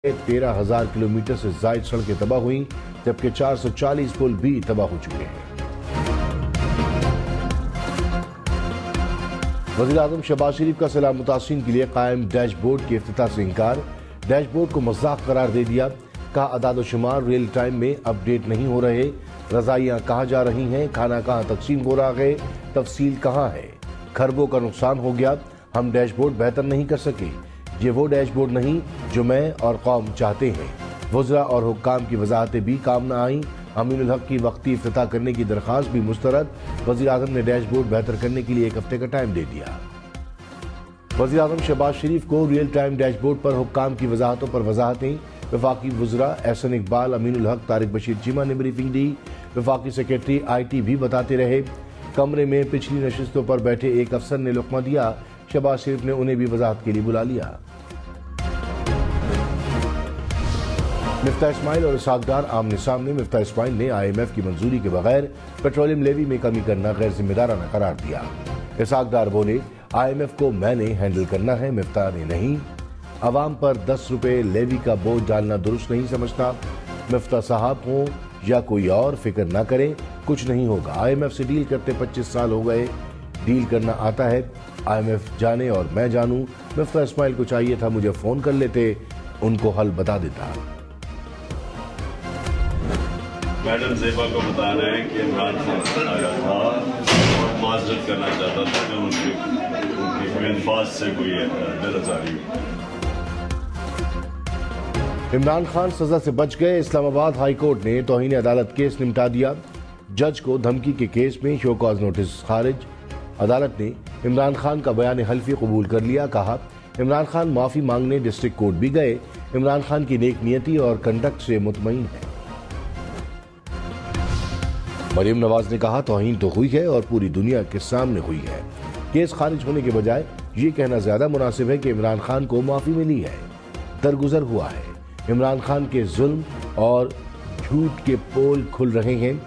13,000 kilometre से जायद सड़कें तबाह हुई, जबकि 440 पुल भी तबाह हो चुके हैं। वज़ीर-ए-आज़म शहबाज शरीफ का सैलाब मुतासिरीन के लिए कायम डैशबोर्ड के इफ्तिताह से इनकार। डैशबोर्ड को मज़ाक करार दे दिया। कहा अदाद शुमार रियल टाइम में अपडेट नहीं हो रहे, रज़ाइयाँ कहाँ जा रही हैं, खाना कहाँ तकसीम हो रहा है, तफसील कहाँ है। खरबों का नुकसान हो गया, हम डैशबोर्ड बेहतर नहीं कर सके। ये वो डैशबोर्ड नहीं जो मैं और कौम चाहते हैं। वज़रा और हुक्काम की वजाहतें भी काम न आईं। अमीनुल हक की वक्ती इफ्तिताह करने की दरख्वास्त भी मुस्तरद। वज़ीर-ए-आज़म ने डैशबोर्ड बेहतर करने के लिए 1 हफ्ते का टाइम दे दिया। वज़ीर-ए-आज़म शहबाज शरीफ को रियल टाइम डैशबोर्ड पर हुक्काम की वजाहतों पर वजाहतें। वफाकी वज़रा एहसन इकबाल, अमीनुल हक, तारिक बशीर चीमा ने ब्रीफिंग दी। वफाकी सेक्रेटरी IT भी बताते रहे। कमरे में पिछली नशिस्तों पर बैठे एक अफसर ने लुक़मा दिया। शहबाज शरीफ ने उन्हें भी वजाहत के लिए बुला लिया। मिफ्ताह इस्माइल और इसहाक डार आमने सामने। मिफ्ताह इस्माइल ने IMF की मंजूरी के बगैर पेट्रोलियम लेवी में कमी करना गैर जिम्मेदाराना करार दिया। इसहाक डार बोले IMF को मैंने हैंडल करना है, मिफ्ताह ने नहीं। अवाम पर 10 रुपए लेवी का बोझ डालना दुरुस्त नहीं समझता। मिफ्ताह साहब हों या कोई और, फिक्र ना करें, कुछ नहीं होगा। IMF से डील करते 25 साल हो गए, डील करना आता है। IMF जाने और मैं जानूं। मिफ्ताह इस्माइल को चाहिए था मुझे फोन कर लेते, उनको हल बता देता। मैडम ज़ेबा को बता रहे हैं कि इमरान खान आया था और माजरत करना चाहता था कि उनकी अल्फाज से कोई बेनज़ारी हो। इमरान खान सजा से बच गए। इस्लामाबाद हाई कोर्ट ने तौहीन अदालत केस निपटा दिया। जज को धमकी के केस में शो कॉज नोटिस खारिज। अदालत ने इमरान खान का बयान हल्फी कबूल कर लिया। कहा इमरान खान माफी मांगने डिस्ट्रिक्ट कोर्ट भी गए। इमरान खान की नेक नियति और कंडक्ट से मुतमईन है। मरियम नवाज ने कहा तौहीन तो हुई है और पूरी दुनिया के सामने हुई है। केस खारिज होने के बजाय ये कहना ज्यादा मुनासिब है कि इमरान खान को माफी मिली है, दरगुजर हुआ है। इमरान खान के जुल्म और झूठ के पोल खुल रहे हैं।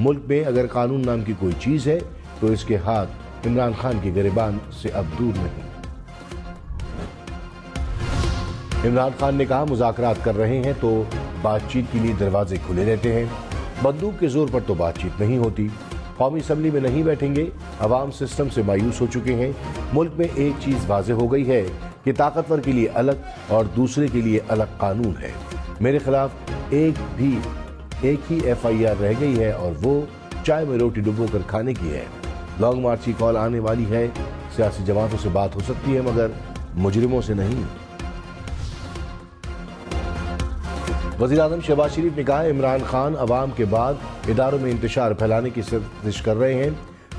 मुल्क में अगर कानून नाम की कोई चीज है तो इसके हाथ इमरान खान के गिरबान से अब दूर नहीं। इमरान खान ने कहा मुज़ाकरात कर रहे हैं तो बातचीत के लिए दरवाजे खुले रहते हैं, बंदूक के जोर पर तो बातचीत नहीं होती। कौमी असम्बली में नहीं बैठेंगे। अवाम सिस्टम से मायूस हो चुके हैं। मुल्क में एक चीज वाज़ेह हो गई है कि ताकतवर के लिए अलग और दूसरे के लिए अलग कानून है। मेरे खिलाफ एक ही FIR रह गई है और वो चाय में रोटी डुबो कर खाने की है। लॉन्ग मार्च की कॉल आने वाली है। सियासी जमातों से बात हो सकती है मगर मुजरिमों से नहीं। वज़ीर-ए-आज़म शहबाज शरीफ ने कहा इमरान खान अवाम के बाद इदारों में इंतशार फैलाने की साजिश कर रहे हैं।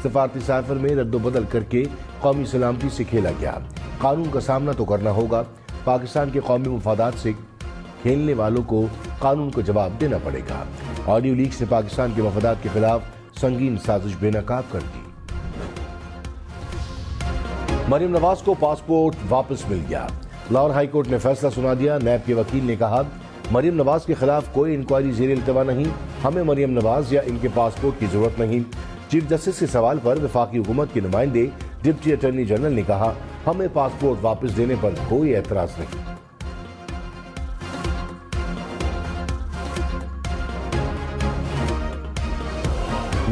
सफारती साइफर में रद्दोबदल करके कौमी सलामती से खेला गया। कानून का सामना तो करना होगा। पाकिस्तान के कौमी मुफादात से खेलने वालों को कानून को जवाब देना पड़ेगा। ऑडियो लीक्स ने पाकिस्तान के मफादात के खिलाफ संगीन साजिश बेनकाब कर दी। मरियम नवाज को पासपोर्ट वापस मिल गया। लाहौर हाई कोर्ट ने फैसला सुना दिया। नैब के वकील ने कहा मरियम नवाज के खिलाफ कोई इंक्वायरी ज़ेर इल्तवा नहीं। हमें मरियम नवाज या इनके पासपोर्ट की जरूरत नहीं। चीफ जस्टिस के सवाल पर वफाकी हुकूमत के नुमाइंदे डिप्टी अटॉर्नी जनरल ने कहा हमें पासपोर्ट वापस देने पर कोई एतराज नहीं।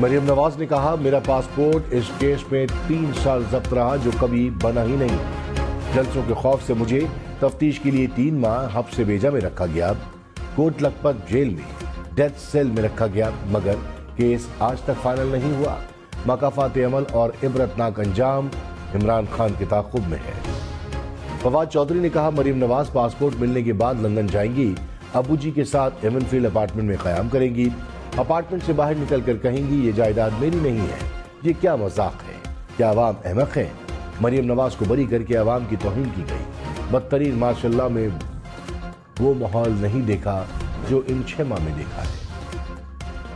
मरियम नवाज ने कहा मेरा पासपोर्ट इस केस में 3 साल जब्त रहा जो कभी बना ही नहीं। जल्सों के खौफ से मुझे तफ्तीश के लिए 3 माह हब्स बेजा में रखा गया। कोट लखपत जेल में डेथ सेल में रखा गया मगर केस आज तक फाइनल नहीं हुआ। मकाफात अमल और इबरतनाक अंजाम इमरान खान के ताक़ुब में है। फवाद चौधरी ने कहा मरियम नवाज पासपोर्ट मिलने के बाद लंदन जाएंगी। अबू जी के साथ एवनफील्ड अपार्टमेंट में क़याम करेंगी। अपार्टमेंट से बाहर निकल कर कहेंगी ये जायदाद मेरी नहीं है। ये क्या मजाक है? क्या अवाम अहमक है? मरियम नवाज को बरी करके अवाम की तौहीन की गई। बदतरीन माशाल्लाह में वो माहौल नहीं देखा जो इन 6 माह में देखा है।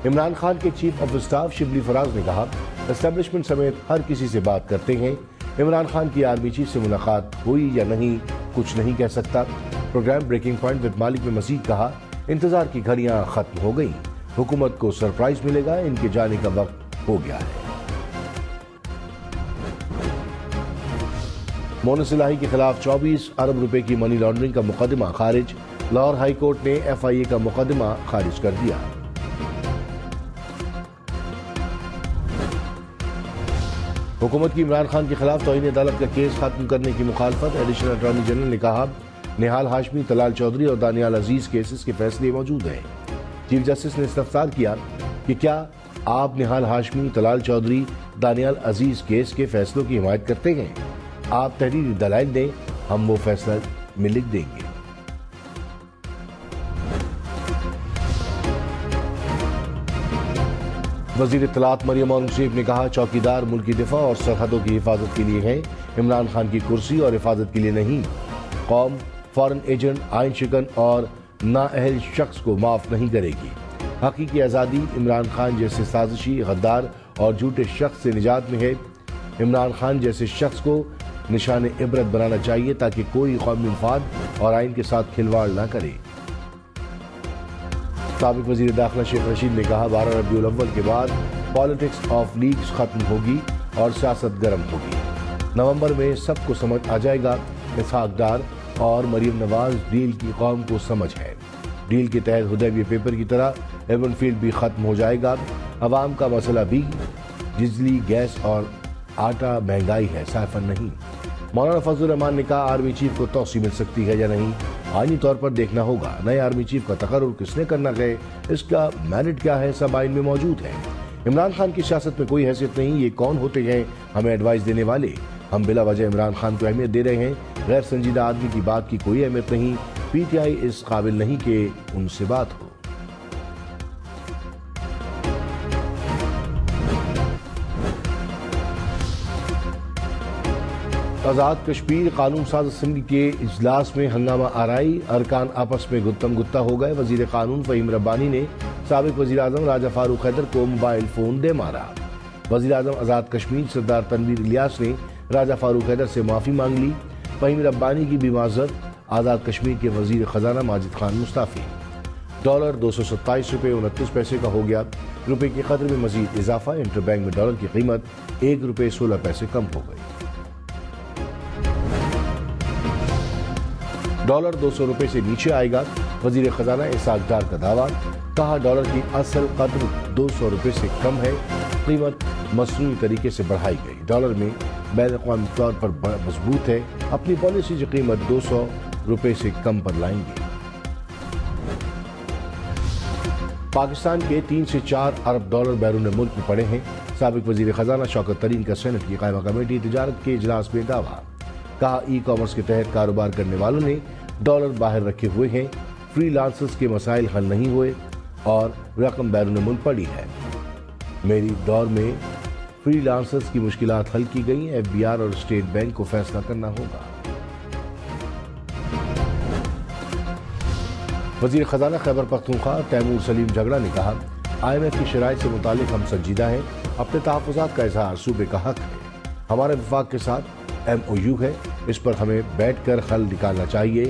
इमरान खान के chief of staff Shibli Faraz ने कहा एस्टेब्लिशमेंट समेत हर किसी से बात करते हैं। इमरान खान की आर्मी चीफ से मुलाकात हुई या नहीं कुछ नहीं कह सकता। प्रोग्राम ब्रेकिंग पॉइंट विद मालिक में मजीद कहा इंतजार की घड़ियां खत्म हो गई। हुकूमत को सरप्राइज मिलेगा। इनके जाने का वक्त हो गया है। मोनस इलाही के खिलाफ 24 अरब रुपए की मनी लॉन्ड्रिंग का मुकदमा खारिज। لاہور ہائی کورٹ نے FIA کا مقدمہ خارج کر دیا۔ حکومت کی عمران خان کے خلاف توہین عدالت کا کیس ختم کرنے کی مخالفت۔ ایڈیشنل اٹارنی جنرل نے کہا نہال ہاشمی، طلال چودھری اور دانیال عزیز کیسز کے فیصلے موجود ہیں۔ چیف جسٹس نے استفسار کیا کہ کیا آپ نہال ہاشمی، طلال چودھری، دانیال عزیز کیس کے فیصلوں کی حمایت کرتے ہیں؟ آپ تحریری دلائل دیں، ہم وہ فیصلہ میں لکھ دیں گے۔ وزیر اطلاعات مریم اورنگزیب نے کہا چوکیدار ملکی دفاع اور سرحدوں کی حفاظت کے لیے ہیں، عمران خان کی کرسی اور حفاظت کے لیے نہیں۔ قوم فارن ایجنٹ، آئین شکن اور نااہل شخص کو معاف نہیں کرے گی۔ حقیقی آزادی عمران خان جیسے سازشی، غدار اور جھوٹے شخص سے نجات میں ہے۔ عمران خان جیسے شخص کو نشان عبرت بنانا چاہیے تاکہ کوئی قومی مفاد اور آئین کے ساتھ کھلواڑ نہ کرے۔ سابق وزیر داخلہ شیخ رشید نے کہا 12 ربیع الاول کے بعد پالیٹکس آف لیگز ختم ہوگی اور سیاست گرم ہوگی۔ نومبر میں سب کو سمجھ آ جائے گا۔ اسحاق ڈار اور مریم نواز ڈیل کی قوم کو سمجھ ہے۔ ڈیل کے تحت حدیبیہ پیپر کی طرح ایون فیلڈ بھی ختم ہو جائے گا۔ عوام کا مسئلہ بھی بجلی، گیس اور آٹا مہنگائی ہے، سائفن نہیں۔ مولانا فضل الرحمان نے کہا آرمی چیف کو توسیع مل سکتی ہے یا نہیں، آئینی طور پر دیکھنا ہوگا۔ نئے آرمی چیف کا تقرر کس نے کرنا ہے، اس کا میرٹ کیا ہے، سب آئین میں موجود ہے۔ عمران خان کی سیاست میں کوئی حیثیت نہیں، یہ کون ہوتے ہیں ہمیں ایڈوائز دینے والے؟ ہم بلا وجہ عمران خان کو اہمیت دے رہے ہیں۔ غیر سنجیدہ آدمی کی بات کی کوئی اہمیت نہیں۔ PTI اس قابل نہیں کہ ان سے بات ہو۔ آزاد کشمیر قانون ساز اسمبلی کے اجلاس میں ہنگامہ آرائی، ارکان آپس میں گتم گتا ہو گئے۔ وزیر قانون فہیم ربانی نے سابق وزیر اعظم راجہ فاروق حیدر کو موبائل فون دے مارا۔ وزیر اعظم آزاد کشمیر سردار تنویر الیاس نے راجہ فاروق حیدر سے معافی مانگ لی۔ فہیم ربانی کی بھی معذرت۔ آزاد کشمیر کے وزیر خزانہ ماجد خان مستعفی۔ ڈالر 227 روپے 29 پیسے کا ہو گیا۔ روپے کی قدر میں مزید اضافہ۔ انٹر بینک میں ڈالر کی قیمت 1 روپے 16 پیسے کم ہو گئی۔ ڈالر 200 روپے سے نیچے آئے گا۔ وزیر خزانہ اسحاق ڈار کا دعویٰ، کہا ڈالر کی اصل قدر 200 روپے سے کم ہے، قیمت مصنوعی طریقے سے بڑھائی گئی۔ ڈالر میں بین الاقوامی طور پر مضبوط ہے، اپنی پالیسی کی قیمت 200 روپے سے کم پر لائیں گے۔ پاکستان کے 3 سے 4 ارب ڈالر بیرون ملک میں پڑے ہیں۔ سابق وزیر خزانہ شوکت ترین کا سینٹ کی قائمہ کمیٹی تجارت کے اجلاس میں دعویٰ، کہا ای کامرس کے تحت کاروبار کرنے والوں نے ڈالر باہر رکھے ہوئے ہیں، فری لانسرز کے مسائل حل نہیں ہوئے اور رقم بیرون ملک پڑی ہے۔ میری دور میں فری لانسرز کی مشکلات حل کی گئی، FBR اور اسٹیٹ بینک کو فیصلہ کرنا ہوگا۔ وزیر خزانہ خیبر پختونخوا تیمور سلیم جھگڑا نے کہا IMF کی شرائط سے متعلق ہم سنجیدہ ہیں، اپنے تحفظات کا اظہار صوبے کا حق ہے۔ ہمارے وفاق کے ساتھ MOU ہے، اس پر ہمیں بیٹھ کر حل نکالنا چاہیے۔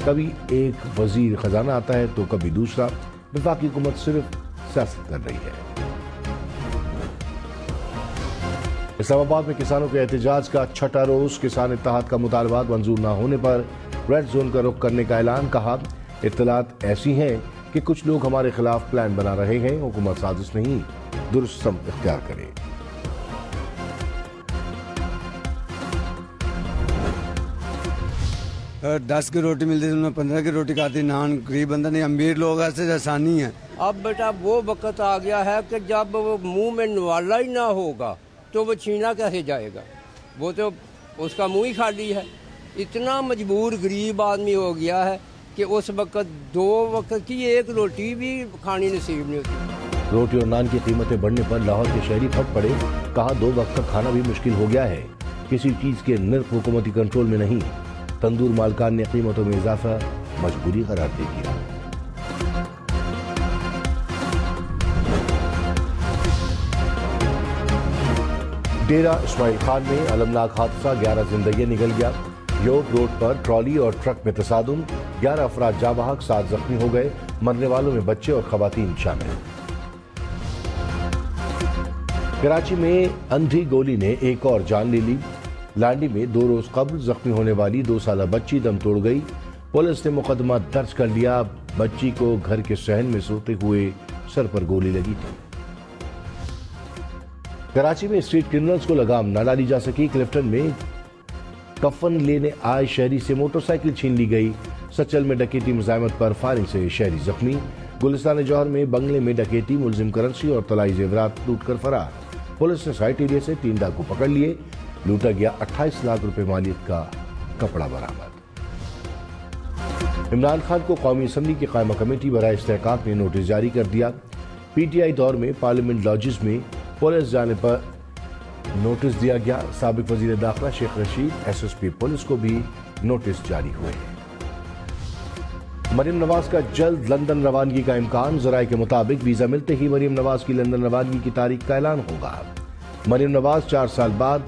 کبھی ایک وزیر خزانہ آتا ہے تو کبھی دوسرا۔ وفاقی حکومت صرف سیاست کر رہی ہے۔ اسلام آباد میں کسانوں کے احتجاج کا 6واں روز، کسان اتحاد کا مطالبات منظور نہ ہونے پر ریڈ زون کا رخ کرنے کا اعلان، کہا اطلاعات ایسی ہیں کہ کچھ لوگ ہمارے خلاف پلان بنا رہے ہیں، حکومت سازش نہیں، درست سمت اختیار کرے۔ 10 کی روٹی ملتی ہے، 15 کی روٹی کھاتی، نان غریب بندہ نہیں، امیر لوگ ایسے آسانی ہے۔ اب بیٹا وہ وقت آ گیا ہے کہ جب وہ منہ میں نوالا ہی نہ ہوگا تو وہ چھینا کیسے جائے گا؟ وہ تو اس کا منہ ہی خالی ہے۔ اتنا مجبور غریب آدمی ہو گیا ہے کہ اس وقت 2 وقت کی 1 روٹی بھی کھانی نصیب نہیں ہوتی۔ روٹی اور نان کی قیمتیں بڑھنے پر لاہور کے شہری پھٹ پڑے، کہا 2 وقت کا کھانا بھی مشکل ہو گیا ہے، کسی چیز کے نرخ حکومتی کنٹرول میں نہیں۔ تندور مالکان نے قیمتوں میں اضافہ مجبوری قرار دے دیا۔ ڈیرہ اسماعیل خان میں المناک حادثہ، 11 زندگیاں نکل گیا۔ یوٹ روڈ پر ٹرالی اور ٹرک میں تصادم، 11 افراد جاں بحق، 7 زخمی ہو گئے، مرنے والوں میں بچے اور خواتین شامل۔ کراچی میں اندھی گولی نے ایک اور جان لے لی۔ لانڈی میں 2 روز قبل زخمی ہونے والی 2 سالہ بچی دم توڑ گئی۔ पुलिस ने मुकदमा दर्ज कर लिया। बच्ची को घर के सहन में सोते हुए सर पर गोली लगी थी। कराची में स्ट्रीट क्रिमिनल्स को लगाम न डाली जा सकी। क्लिफ्टन में कफन लेने आए शहरी से मोटरसाइकिल छीन ली गई। सचल में डकैती मुजाहिमत पर फायरिंग से शहरी जख्मी। गुलिस्तान जौहर में बंगले में डकैती, मुलजिम करेंसी और तलाई जेवरात लूट कर फरार। पुलिस ने साइट एरिया से 3 डाकू पकड़ लिए। लूटा गया 28 लाख रुपए मालियत का कपड़ा बरामद। इमरान खान को कौमी असम्बली की कायमा कमेटी बराए इस्तेहकाक ने नोटिस जारी कर दिया। पीटीआई दौर में पार्लियामेंट लॉजिस में पुलिस जाने पर नोटिस दिया गया। साबिक वजीर दाखिला शेख रशीद, एसएसपी पुलिस को भी नोटिस जारी हुए हैं। मरियम नवाज का जल्द लंदन रवानगी का इम्कान। जराये के मुताबिक वीजा मिलते ही मरियम नवाज की लंदन रवानगी की तारीख का ऐलान होगा। मरियम नवाज 4 साल बाद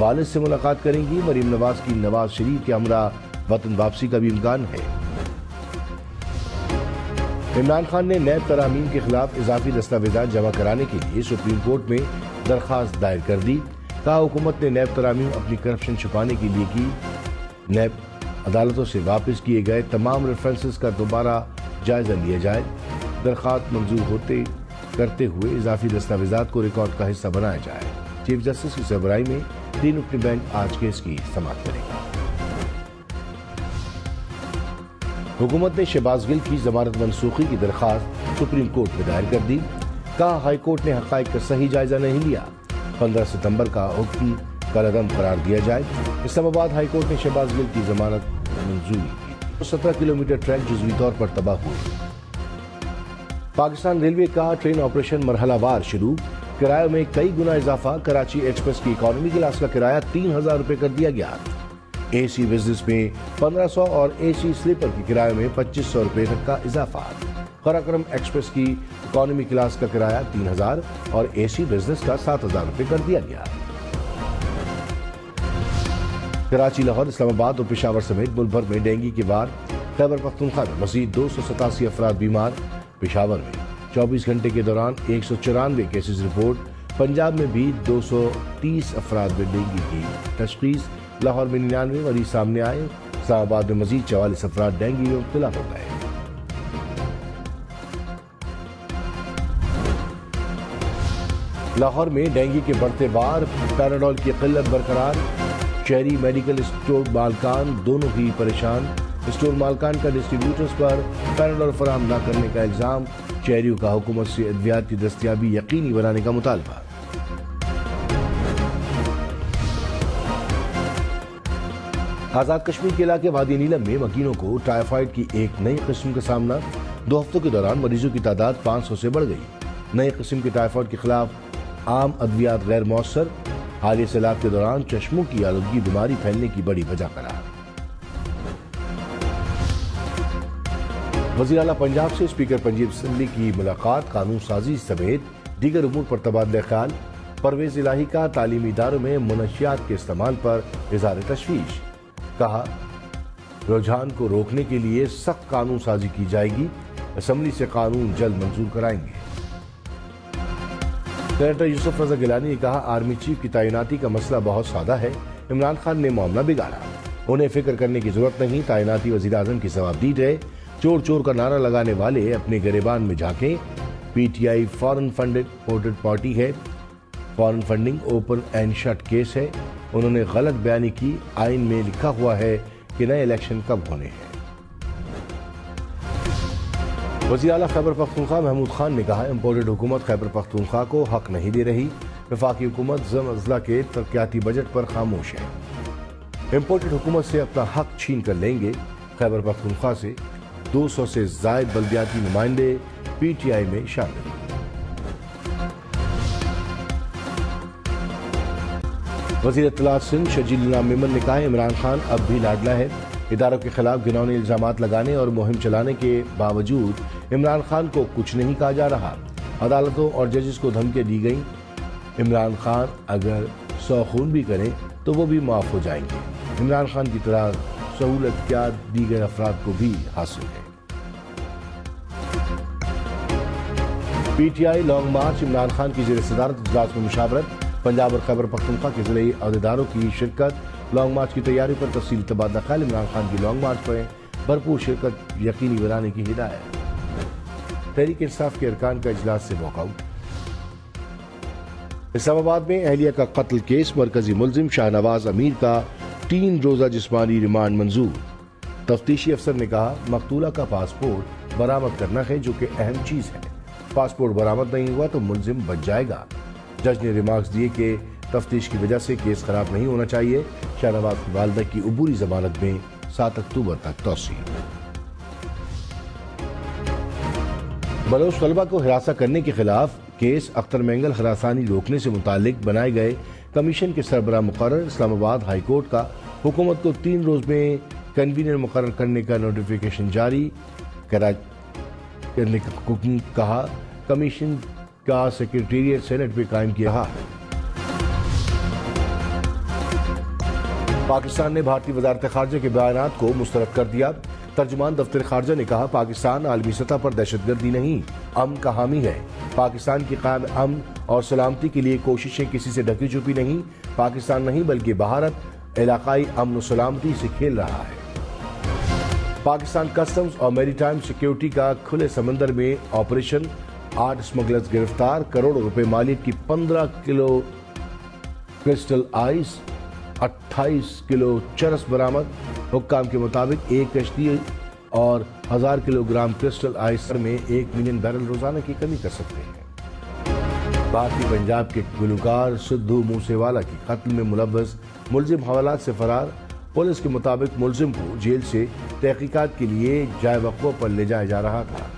वालिद से मुलाकात करेंगी। मरियम नवाज की नवाज शरीफ के हमरा वतन वापसी का भी इम्कान है। इमरान खान ने नैब तरामीम के खिलाफ इजाफी दस्तावेजात जमा कराने के लिए सुप्रीम कोर्ट में दरखास्त दायर कर दी। कहा हुकूमत ने नैब तरामीम अपनी करप्शन छुपाने के लिए की। नैब अदालतों से वापस किए गए तमाम रेफरेंसेस का दोबारा जायजा लिया जाए। दरखास्त मंजूर करते हुए इजाफी दस्तावेजात को रिकॉर्ड का हिस्सा बनाया जाए। चीफ जस्टिस की सरबराही में 3 रुकनी बेंच आज केस की समाअत करेगा। हुकूमत ने शहबाज गिल की जमानत मनसूखी की दरखास्त सुप्रीम कोर्ट में दायर कर दी। कहा हाई कोर्ट ने हकाइक का सही जायजा नहीं लिया। 15 सितंबर का हुक्म कलअदम करार दिया जाए। इस्लामाबाद हाई कोर्ट ने शहबाज गिल की जमानत मंजूरी की। 17 किलोमीटर ट्रैक जुज़वी तौर पर तबाह हुए। पाकिस्तान रेलवे का ट्रेन ऑपरेशन मरहलावार शुरू। किराए में कई गुना इजाफा। कराची एक्सप्रेस की इकोनॉमी क्लास का किराया 3000 रुपए कर दिया गया। एसी बिजनेस में 1500 और एसी स्लीपर के किराए में 2500 रुपए तक का इजाफा। कराक्रम एक्सप्रेस की इकोनॉमी क्लास का किराया 3000 और एसी बिजनेस का 7000 रुपए कर दिया गया। कराची, लाहौर, इस्लामाबाद और पेशावर समेत मुल्क भर में डेंगू की वार। खैबर पख्तूनख्वा में मजीद 287 अफराद बीमार। पेशावर में 24 घंटे के दौरान 194 केसेस रिपोर्ट। पंजाब में भी 230 अफराद में डेंगू की तशखीस। लाहौर में 99 मरीज सामने आए। इस्लामाबाद में मजीद 44 अफराद डेंगू में मुब्तला हो गए। लाहौर में डेंगू के बढ़ते वार। पैराडोल की किल्लत बरकरार। शहरी मेडिकल स्टोर मालकान दोनों ही परेशान। स्टोर मालकान का डिस्ट्रीब्यूटर्स पर पैराडोल फराहम न करने का इल्जाम। शहरियों का हुकूमत से अद्वियात की दस्तयाबी यकीनी बनाने का मुतालबा। आजाद कश्मीर के इलाके वादी नीलम में मकीनों को टाइफाइड की एक नई किस्म का सामना। 2 हफ्तों के दौरान मरीजों की तादाद 500 से बढ़ गई। नई किस्म के टाइफाइड के खिलाफ आम अद्वियात गैर मौसर। हालिया सैलाब के दौरान चश्मों की आलूदगी बीमारी फैलने की बड़ी वजह करार। वज़ीर आला पंजाब से स्पीकर पंजाब असेंबली की मुलाकात। कानून साजी समेत दीगर उमूर पर तबादला ख्याल। परवेज इलाही का तालीमी इदारों में मुनशियात के इस्तेमाल पर इज़हार तशवीश। कहा रुझान को रोकने के लिए सख्त कानून साजी की जाएगी। असेंबली से कानून जल्द मंजूर कराएंगे। सेनेटर यूसुफ रजा गिलानी ने कहा आर्मी चीफ की तैनाती का मसला बहुत सादा है। इमरान खान ने मामला बिगाड़ा। उन्हें फिक्र करने की जरूरत नहीं। तैनाती वज़ीर आज़म की जवाबदीद है। चोर चोर का नारा लगाने वाले अपने गिरेबान में झांकें। PTI foreign funded voted party है। Foreign funding open and shut case है। उन्होंने गलत बयानी की। आइन में लिखा हुआ है कि नए इलेक्शन कब होने हैं। वज़ीर आला खैबर पख्तूनख्वा महमूद खान ने कहा इम्पोर्टेड हुकूमत खैबर पख्तूनख्वा को हक नहीं दे रही। वफाकी हुकूमत ज़म अज़ला के तरक्याती बजट पर खामोश है। इम्पोर्टेड हुकूमत से अपना हक छीन कर लेंगे। खैबर पख्तूनख्वा से 200 से ज़ायद बल्दियाती नुमाइंदे पीटीआई में शामिल। वज़ीर इत्तलात सिंध शजील इनाम मेमन ने कहा इमरान खान अब भी लाडला है। इदारों के खिलाफ घिनौने इल्जामात लगाने और मुहिम चलाने के बावजूद इमरान खान को कुछ नहीं कहा जा रहा। अदालतों और जजेस को धमकियां दी गई। इमरान खान अगर 100 खून भी करें तो वो भी माफ हो जाएंगे। इमरान खान की तरह सहूलत क्या दीगर अफराद को भी हासिल है। पीटीआई लॉन्ग मार्च। इमरान खान की ज़ेर सदारत इजलास में मुशावरत। पंजाब और खैबर पख्तूनख्वा के ज़िले अहदेदारों की शिरकत। लॉन्ग मार्च की तैयारी पर तफसीली तबादला ख्याल। इमरान खान की लॉन्ग मार्च पर भरपूर शिरकत यकीनी बनाने की हिदायत। तहरीक इंसाफ के अरकान का इजलास से वॉकआउट। इस्लामाबाद में अहलिया का कत्ल केस, मरकजी मुलजिम शाहनवाज अमीर का 3 रोजा जिस्मानी रिमांड मंजूर। तफ्तीशी अफसर ने कहा मकतूला का पासपोर्ट बरामद करना है, जो कि अहम चीज है। पासपोर्ट बरामद नहीं हुआ तो मुलजिम बच जाएगा। जज ने रिमार्क्स दिए कि तफ्तीश की वजह से केस खराब नहीं होना चाहिए। शाहनवाज की वालिदा की अबूरी जमानत में 7 अक्टूबर तक तौसीह। बलोच तलबा को हिरासत करने के खिलाफ केस अख्तर मेंगल हरासानी रोकने से मुतालिक बनाए गए कमीशन के सरबराह मुकर्रर। इस्लामाबाद हाई कोर्ट का हुकूमत को 3 रोज में कन्वीनर मुकर्रर करने का नोटिफिकेशन जारी करने का हुक्म। कहा कमीशन का सेक्रेटेरिएट सेनेट में कायम किया है। पाकिस्तान ने भारतीय वजारत खारजा के बयानात को मुस्तरद कर दिया। तर्जुमान दफ्तर खारजा ने कहा पाकिस्तान आलमी सतह पर दहशतगर्दी नहीं, अमन का हामी है। पाकिस्तान की कायम अमन और सलामती के लिए कोशिशें किसी से ढकी छुपी नहीं। पाकिस्तान नहीं बल्कि भारत इलाकाई अमन और सलामती से खेल रहा है। पाकिस्तान कस्टम्स और मैरीटाइम सिक्योरिटी का खुले समंदर में ऑपरेशन। 8 स्मगलर्स गिरफ्तार। करोड़ों रुपए मालियत की 15 किलो क्रिस्टल आइस, 28 किलो चरस बरामद। हुक्काम के मुताबिक एक कश्ती और 1000 किलोग्राम क्रिस्टल आइस में 1 मिलियन बैरल रोजाना की कमी कर सकते हैं। भारतीय पंजाब के गुलकार सिद्धू मूसेवाला की कत्ल में मुलव्वस मुलजिम हवालात से फरार। पुलिस के मुताबिक मुलजिम को जेल से तहकीकात के लिए जाए वक़्फ़ों पर ले जाया जा रहा था।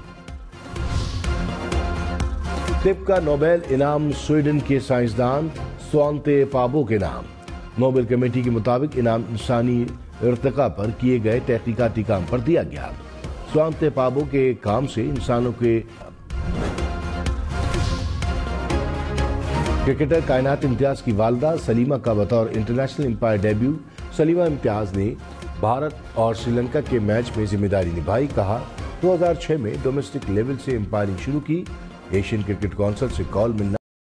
तिब का नोबेल इनाम स्वीडन के साइंसदान स्वांते पाबो के नाम। नोबेल कमेटी के मुताबिक इनाम इंसानी इर्तिका पर किए गए तहकीकाती काम पर दिया गया। स्वांते पाबो के काम से इंसानों के क्रिकेटर कायनात इम्तियाज की वालिदा सलीमा का बतौर international umpire debut. Saleema Imtiaz ने भारत और श्रीलंका के मैच में जिम्मेदारी निभाई। कहा 2006 में डोमेस्टिक लेवल से एम्पायरिंग शुरू की। एशियन क्रिकेट काउंसिल से कॉल मिलना